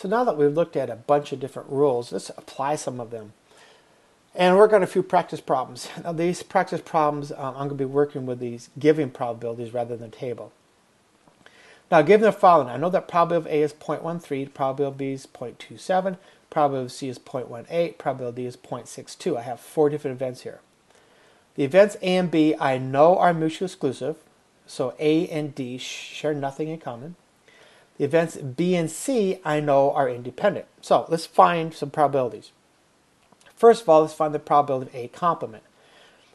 So now that we've looked at a bunch of different rules, let's apply some of them and work on a few practice problems. Now these practice problems, I'm going to be working with these giving probabilities rather than a table. Now given the following, I know that probability of A is 0.13, probability of B is 0.27, probability of C is 0.18, probability of D is 0.62. I have 4 different events here. The events A and B I know are mutually exclusive, so A and D share nothing in common. The events B and C I know are independent. So let's find some probabilities. First of all, let's find the probability of A complement.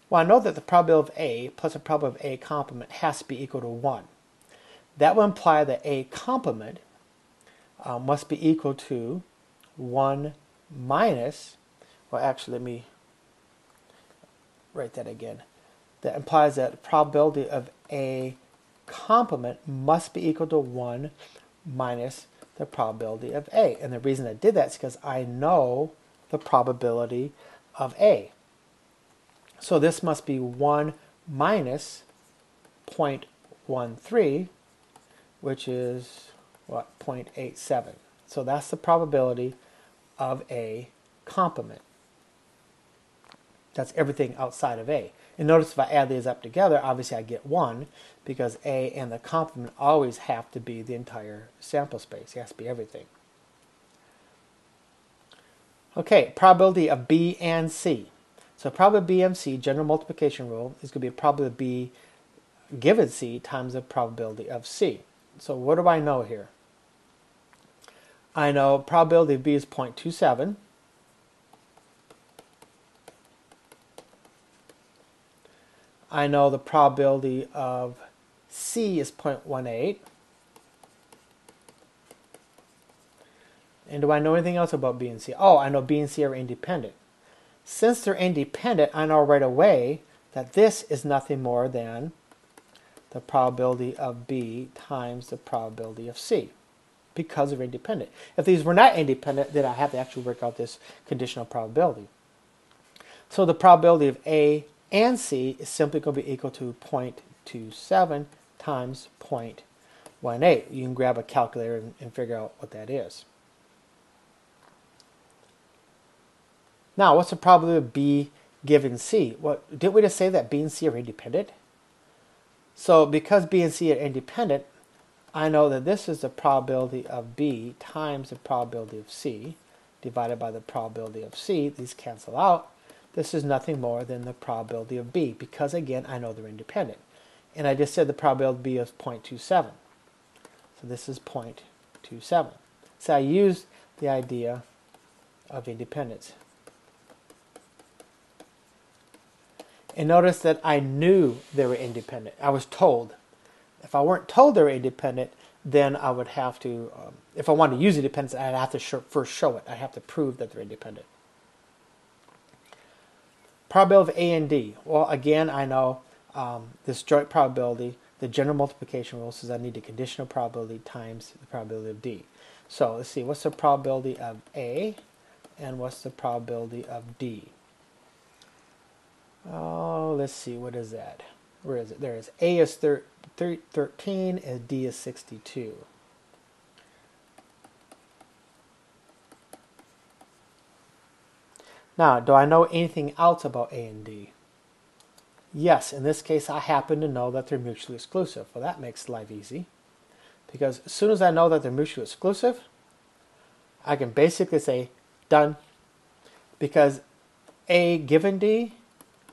Well, I know that the probability of A plus the probability of A complement has to be equal to 1. That would imply that A complement must be equal to 1 minus, well actually let me write that again. That implies that the probability of A complement must be equal to 1 minus the probability of A. And the reason I did that is because I know the probability of A. So this must be 1 minus 0.13, which is what, 0.87. So that's the probability of A complement. That's everything outside of A. And notice if I add these up together, obviously I get 1 because A and the complement always have to be the entire sample space. It has to be everything. Okay, probability of B and C. So probability of B and C, general multiplication rule, is going to be probability of B given C times the probability of C. So what do I know here? I know probability of B is 0.27. I know the probability of C is 0.18. And do I know anything else about B and C? Oh, I know B and C are independent. Since they're independent, I know right away that this is nothing more than the probability of B times the probability of C, because they're independent. If these were not independent, then I have to actually work out this conditional probability. So the probability of A and C is simply going to be equal to 0.27 times 0.18. You can grab a calculator and figure out what that is. Now, what's the probability of B given C? Well, didn't we just say that B and C are independent? So because B and C are independent, I know that this is the probability of B times the probability of C divided by the probability of C. These cancel out. This is nothing more than the probability of B because, again, I know they're independent. And I just said the probability of B is 0.27. So this is 0.27. So I used the idea of independence. And notice that I knew they were independent. I was told. If I weren't told they were independent, then I would have to, if I wanted to use independence, I'd have to first show it. I'd have to prove that they're independent. Probability of A and D. Well, again, I know this joint probability, the general multiplication rule says I need a conditional probability times the probability of D. So let's see, what's the probability of A and what's the probability of D? Oh, let's see, what is that? Where is it? There it is. A is 13 and D is 62. Now, do I know anything else about A and D? Yes, in this case, I happen to know that they're mutually exclusive. Well, that makes life easy. Because as soon as I know that they're mutually exclusive, I can basically say, done. Because A given D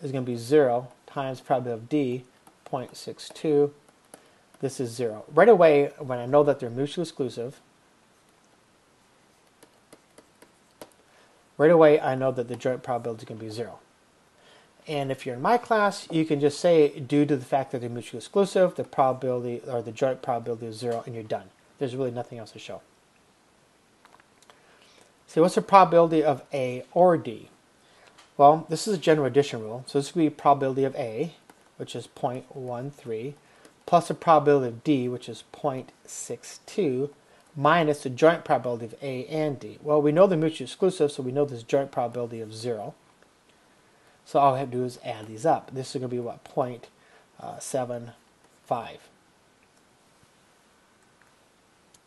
is going to be 0 times probability of D, 0.62. This is 0. Right away, when I know that they're mutually exclusive, right away I know that the joint probability is going to be 0. And if you're in my class, you can just say, due to the fact that they're mutually exclusive, the probability or the joint probability is 0, and you're done. There's really nothing else to show. So what's the probability of A or D? Well, this is a general addition rule, so this would be probability of A, which is 0.13, plus the probability of D, which is 0.62, minus the joint probability of A and D. Well, we know they're mutually exclusive, so we know this joint probability of 0. So all I have to do is add these up. This is going to be, what, 0.75.